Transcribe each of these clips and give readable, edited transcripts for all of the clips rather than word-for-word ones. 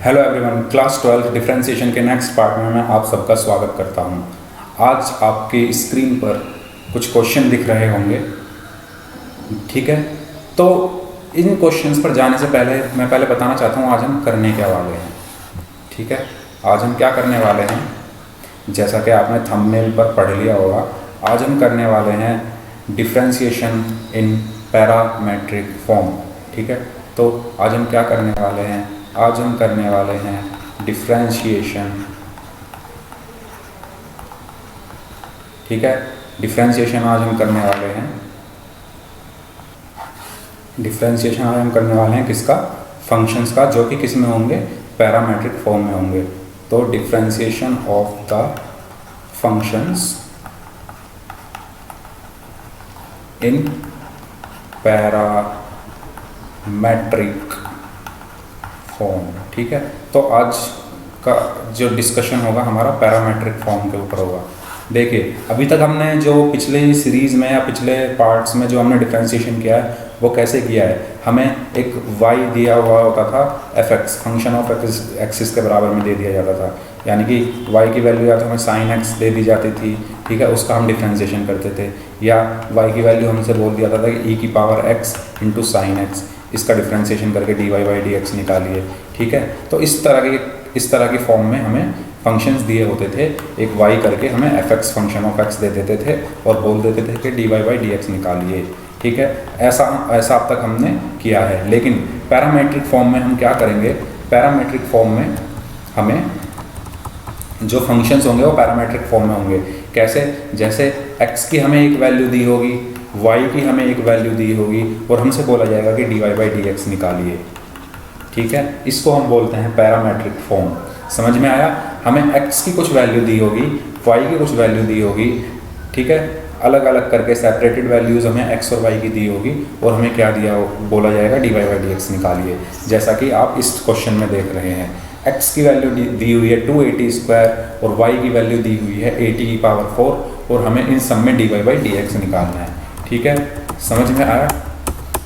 Hello everyone, class 12 differentiation के next part में मैं आप सबका स्वागत करता हूं। आज आपके स्क्रीन पर कुछ क्वेश्चन दिख रहे होंगे, ठीक है। तो इन क्वेश्चंस पर जाने से पहले मैं बताना चाहता हूं आज हम करने क्या वाले हैं, ठीक है। आज हम क्या करने वाले हैं, जैसा कि आपने थंबनेल पर पढ़ लिया होगा, आज हम करने वाले हैं डिफरेंशिएशन इन पैरामेट्रिक फॉर्म, ठीक है। तो आज हम क्या करने वाले हैं, आज हम करने वाले हैं डिफरेंशिएशन, ठीक है। डिफरेंशिएशन आज हम करने वाले हैं, डिफरेंशिएशन आज हम करने वाले हैं किसका, फंक्शंस का, जो कि किस में होंगे, पैरामेट्रिक फॉर्म में होंगे। तो differentiation of the functions in parametric form, ठीक है। तो आज का जो डिस्कशन होगा हमारा पैरामेट्रिक फॉर्म के ऊपर होगा। देखिए, अभी तक हमने जो पिछले सीरीज़ में या पिछले पार्ट्स में जो हमने डिफरेंशिएशन किया है वो कैसे किया है। हमें एक y दिया हुआ होता था, fx फंक्शन ऑफ एक्सिस के बराबर में दे दिया जाता था, यानी कि y की वैल्यू या तो हमें sin x दे दी जाती थी, ठीक है, उसका हम डिफरेंशिएशन करते थे, या y की वैल्यू हमसे बोल दिया था कि e की power x into sine x, इसका डिफरेंशिएशन करके dy बाई dx निकालिए, ठीक है। तो इस तरह की फॉर्म में हमें फंक्शंस दिए होते थे, एक y करके हमें fx फंक्शन ऑफ x दे देते थे और बोल देते थे कि dy बाई dx निकालिए, ठीक है। ऐसा अब तक हमने किया है। लेकिन पैरामेट्रिक फॉर्म में हम क्या करेंगे, पैरामेट्रिक फॉर्म में हमें जो फंक्शंस होंगे वो पैरामेट्रिक फॉर्म में होंगे। कैसे, जैसे x की हमें एक वैल्यू दी होगी, y की हमें एक वैल्यू दी होगी और हमसे बोला जाएगा कि dy बाई dx निकालिए, ठीक है। इसको हम बोलते हैं पैरामेट्रिक फॉर्म। समझ में आया। हमें x की कुछ वैल्यू दी होगी, y की कुछ वैल्यू दी होगी, ठीक है, अलग अलग करके सेपरेटेड वैल्यूज़ हमें x और y की दी होगी और हमें क्या दिया बोला जाएगा dy बाई dx निकालिए, जैसा कि आप इस क्वेश्चन में देख रहे हैं। x की वैल्यू दी हुई है 280 स्क्वायर और y की वैल्यू दी हुई है 80 की पावर 4 और हमें इन सब में dy बाई dx निकालना है, ठीक है। समझ में आया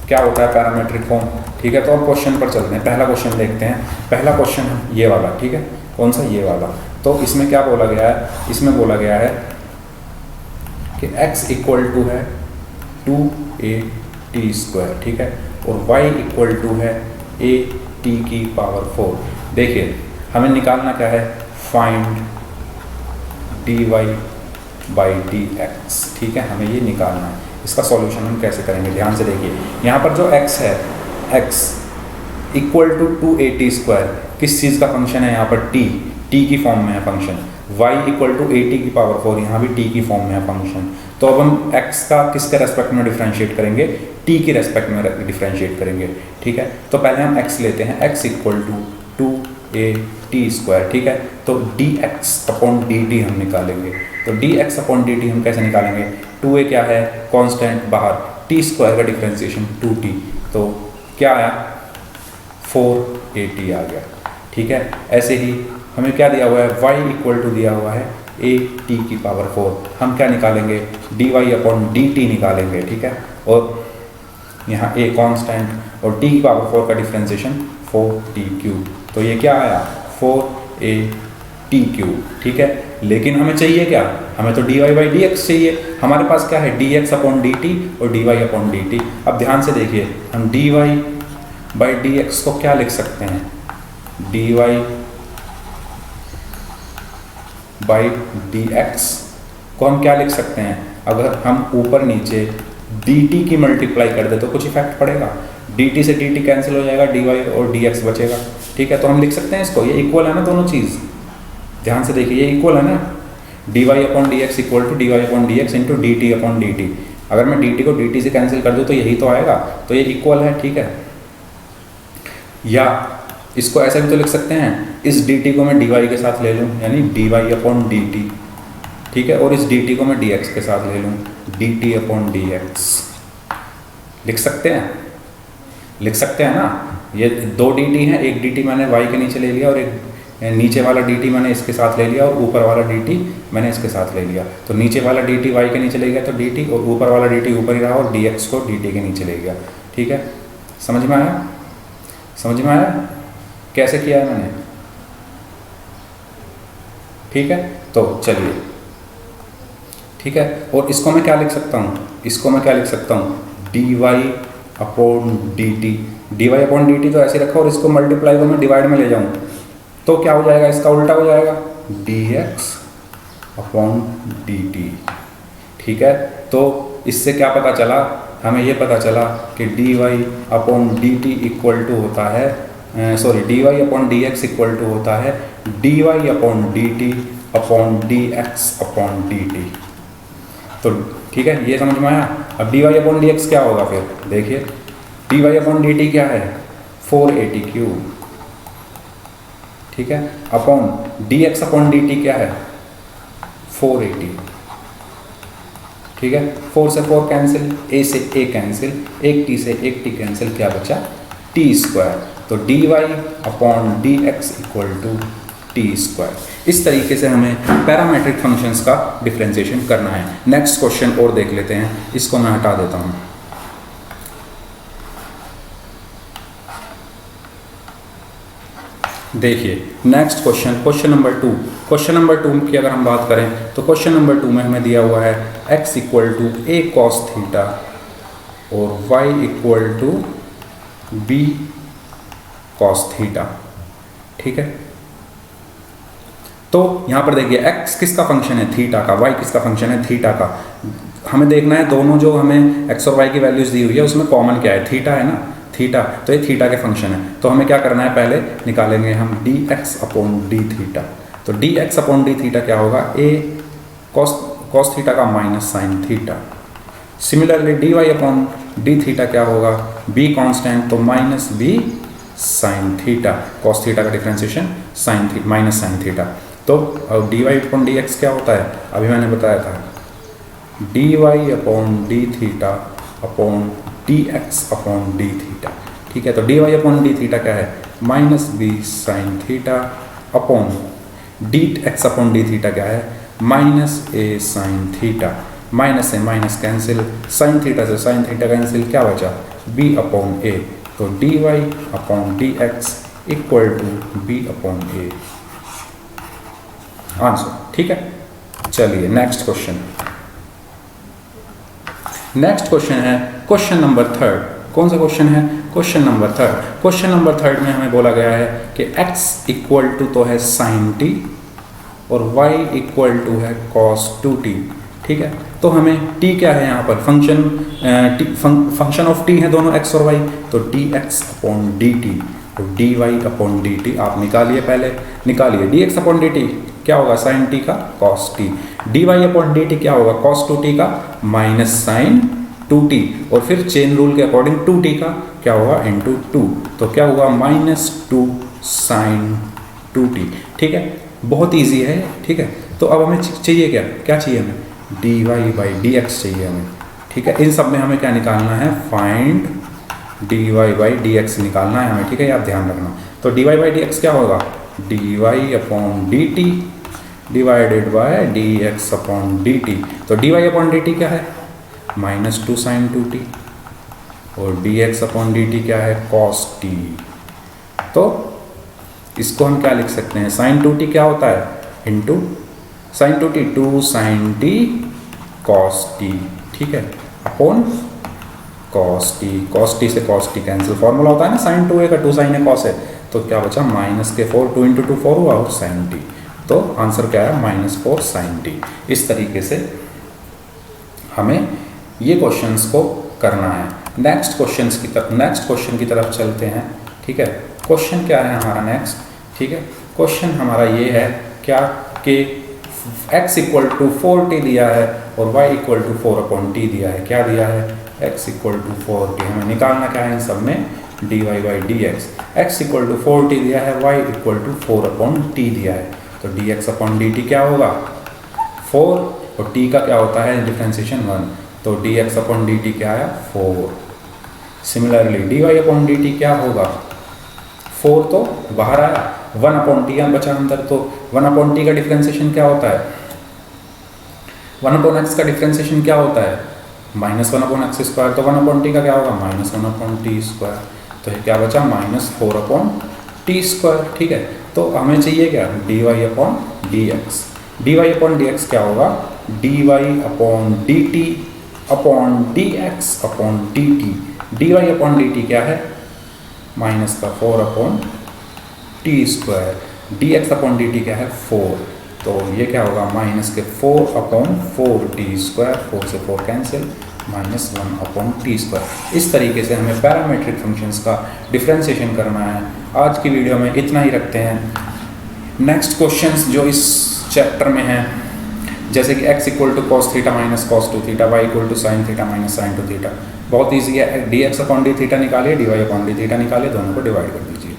क्या होता है पैरामेट्रिक फॉर्म, ठीक है। तो अब क्वेश्चन पर चलते हैं। पहला क्वेश्चन देखते हैं। पहला क्वेश्चन ये वाला, ठीक है। कौन सा, ये वाला। तो इसमें क्या बोला गया है, इसमें बोला गया है कि x इक्वल टू है 2at स्क्वायर, ठीक है, और y इक्वल टू है at की पावर 4। देखिए, हमें निकालना क्या है, फाइंड dy बाई dx, ठीक है, हमें ये निकालना है। इसका सॉल्यूशन हम कैसे करेंगे, ध्यान से देखिए। यहाँ पर जो x है, x equal to 2at square किस चीज़ का फंक्शन है, यहाँ पर t की फॉर्म में है फंक्शन। y इक्वल टू 80 की पावर 4, यहाँ भी t की फॉर्म में है फंक्शन। तो अब हम x का किसके रेस्पेक्ट में डिफरेंशिएट करेंगे, t की रेस्पेक्ट में डिफरेंशिएट करेंगे, ठीक है। तो पहले हम x लेते हैं, x equal to 2at square, ठीक है। तो dx अपॉन dt हम निकालेंगे। तो dx अपॉन dt हम कैसे निकालेंगे, 2a क्या है, कांस्टेंट बाहर, t स्क्वायर का डिफरेंशिएशन 2t, तो क्या आया, 4at आ गया, ठीक है। ऐसे ही हमें क्या दिया हुआ है, y इक्वल टू दिया हुआ है at की पावर 4, हम क्या निकालेंगे, dy अपॉन dt निकालेंगे, ठीक है। और यहाँ a कांस्टेंट और t की पावर 4 का डिफरेंशिएशन 4t क्यूब, तो ये क्या आया, 4at क्यूब, ठीक है। लेकिन हमें चाहिए क्या, हमें तो dy बाई dx चाहिए। हमारे पास क्या है, dx अपॉन dt और dy अपॉन dt। अब ध्यान से देखिए, हम dy बाई dx को क्या लिख सकते हैं, dy बाई dx को हम क्या लिख सकते हैं, अगर हम ऊपर नीचे dt की मल्टीप्लाई कर दे तो कुछ इफेक्ट पड़ेगा, dt से dt कैंसिल हो जाएगा, dy और dx बचेगा, ठीक है। तो हम लिख सकते हैं इसको, ये इक्वल है ना दोनों चीज़, ध्यान से देखिए, ये इक्वल है ना, dy upon dx equal to dy upon dx into dt upon dt। अगर मैं dt को dt से कैंसिल कर दूँ तो यही तो आएगा, तो ये इक्वल है, ठीक है। या इसको ऐसा भी तो लिख सकते हैं, इस dt को मैं dy के साथ ले लूँ, यानी dy अपॉन dt, ठीक है, और इस dt को मैं dx के साथ ले लूँ, dt अपॉन dx। लिख सकते हैं, लिख सकते हैं ना। ये दो dt हैं, एक dt मैंने y के नीचे ले लिया और एक नीचे वाला dt मैंने इसके साथ ले लिया और ऊपर वाला dt मैंने इसके साथ ले लिया। तो नीचे वाला dt y के नीचे ले गया तो dt, और ऊपर वाला dt ऊपर ही रहा और dx को dt के नीचे ले गया, ठीक है। समझ में आया, समझ में आया कैसे किया है मैंने। ठीक है, तो चलिए, ठीक है। और इसको मैं क्या लिख सकता हूँ, इसको मैं क्या लिख सकता हूँ, D Y upon D T. D Y upon D T तो ऐसे रखा और इसको मल्टीप्लाई को मैं डिवाइड में ले जाऊँ तो क्या हो जाएगा, इसका उल्टा हो जाएगा, D X upon D T. ठीक है, तो इससे क्या पता चला, हमें ये पता चला कि D Y upon D T equal to होता है, sorry, D Y upon D X equal to होता है D Y upon D T upon D X upon D T. तो ठीक है, ये समझ में आया। अब D Y upon D X क्या होगा, फिर देखिए, D Y upon D T क्या है, 480 क्यूब, ठीक है, upon D X upon D T क्या है, 480, ठीक है। 4 से 4 कैंसिल, ए से ए कैंसिल, एक टी से एक टी कैंसिल, क्या बचा, टी स्क्वायर। तो D Y upon D X equal to T square. इस तरीके से हमें पैरामेट्रिक फंक्शंस का डिफरेंशिएशन करना है। नेक्स्ट क्वेश्चन और देख लेते हैं, इसको मैं हटा देता हूँ। देखिए next question, question number 2। Question number 2 की अगर हम बात करें तो क्वेश्चन नंबर 2 में हमें दिया हुआ है x equal to A cos theta और y equal to B cos theta, ठीक है। तो यहाँ पर देखिए x किसका फंक्शन है, थीटा का, y किसका फंक्शन है, थीटा का। हमें देखना है दोनों जो हमें x और y की वैल्यूज दी हुई है उसमें कॉमन क्या है, थीटा है ना, थीटा। तो ये थीटा के फंक्शन है, तो हमें क्या करना है, पहले निकालेंगे हम D X upon D theta. तो D X upon D theta क्या होगा, ए कॉस थीटा का minus sine theta. Similarly D Y upon D theta क्या होगा, बी कांस्टेंट, तो minus B sine theta. Cos theta का differentiation sine theta minus sine theta. तो D Y upon D X क्या होता है, अभी मैंने बताया था, D Y upon D theta upon D X upon D theta, ठीक है। तो D Y upon D theta क्या है, minus B sine theta upon D X upon D theta क्या है, minus A sine theta. Minus से minus cancel, sine theta से sine theta cancel, क्या बचा, बी अपॉन ए। तो D Y upon D X equal to B upon A, answer, ठीक है। चलिए नेक्स्ट क्वेश्चन, नेक्स्ट क्वेश्चन है क्वेश्चन नंबर 3। कौन सा क्वेश्चन है, क्वेश्चन नंबर 3। क्वेश्चन नंबर 3 में हमें बोला गया है कि x इक्वल टू तो है साइन टी और y इक्वल टू है कॉस 2t, ठीक है। तो हमें t क्या है यहाँ पर, फंक्शन ऑफ t है दोनों x और y, तो dx अपॉन dt, तो dy अपॉन dt आप निकालिए, पहले निकालिए। dx अपॉन dt क्या होगा, साइन t का cos t। dy upon dt क्या होगा, कॉस 2t का माइनस साइन 2t, और फिर चेन रूल के अकॉर्डिंग 2t का क्या होगा, इंटू 2, तो क्या हुआ, माइनस 2 साइन 2t, ठीक है। बहुत इजी है, ठीक है। तो अब हमें चाहिए क्या, क्या चाहिए हमें, D Y by D X चाहिए हमें, ठीक है। इन सब में हमें क्या निकालना है, find D Y by D X निकालना है हमें, ठीक है, आप ध्यान रखना। तो D Y by D X क्या होगा, D Y upon D T divided by D X upon D T. तो D Y upon D T क्या है, माइनस 2 साइन 2t, और D X upon D T क्या है, कॉस t। तो इसको हम क्या लिख सकते हैं, साइन 2t क्या होता है, into sine 2t 2 sine t cos t, ठीक है, अपॉन कॉस t से कॉस t कैंसिल, फॉर्मूला होता है ना साइन 2a का 2 साइन a कॉस है, तो क्या बचा, माइनस के 4, 2 इंटू 2 4 हुआ, और साइन t, तो आंसर क्या है, माइनस 4 साइन t। इस तरीके से हमें ये क्वेश्चंस को करना है। नेक्स्ट क्वेश्चन की तरफ चलते हैं, ठीक है। क्वेश्चन क्या है हमारा नेक्स्ट, ठीक है। क्वेश्चन हमारा ये है क्या कि x इक्वल टू 4t दिया है और y equal to 4 upon t दिया है। क्या दिया है, x इक्वल टू 4t, हमें निकालना क्या है इन सब में, dy by D X. x equal to 4t दिया है, y equal to 4 upon t दिया है, तो dx अपॉन dt क्या होगा, 4, और t का क्या होता है, डिफरेंशिएशन 1, तो dx अपॉन dt क्या आया, 4। सिमिलरली dy अपॉन dt क्या होगा, 4 तो बाहर आया, 1 अपॉन टी बचा अंदर, तो 1 अपॉन टी का डिफरेंशिएशन क्या होता है, 1 अपॉन एक्स का डिफरेंशिएशन क्या होता है, माइनस 1 अपॉन एक्स स्क्वायर, तो 1 अपॉन टी का क्या होगा, माइनस 1 अपॉन टी स्क्वायर, तो ये क्या बचा, माइनस 4 अपॉन टी स्क्वायर, ठीक है। तो हमें चाहिए क्या, dy upon D X. D Y upon D X क्या होगा, D Y upon D T upon D X upon D T. D Y upon D T क्या है, माइनस का 4 upon T square, D X upon D T क्या है 4, तो ये क्या होगा माइनस के 4 अपॉन 4 टी स्क्वायर, 4 से 4 cancel, minus 1 upon T square. इस तरीके से हमें पैरामेट्रिक फंक्शंस का डिफ्रेंसिएशन करना है। आज की वीडियो में इतना ही रखते हैं। नेक्स्ट क्वेश्चंस जो इस चैप्टर में हैं, जैसे कि x equal to cos theta minus cos two theta, y equal to sine theta minus sine two theta, बहुत ईजी है। D X upon D theta निकालिए, D Y upon D theta निकालिए, दोनों को डिवाइड कर दीजिए।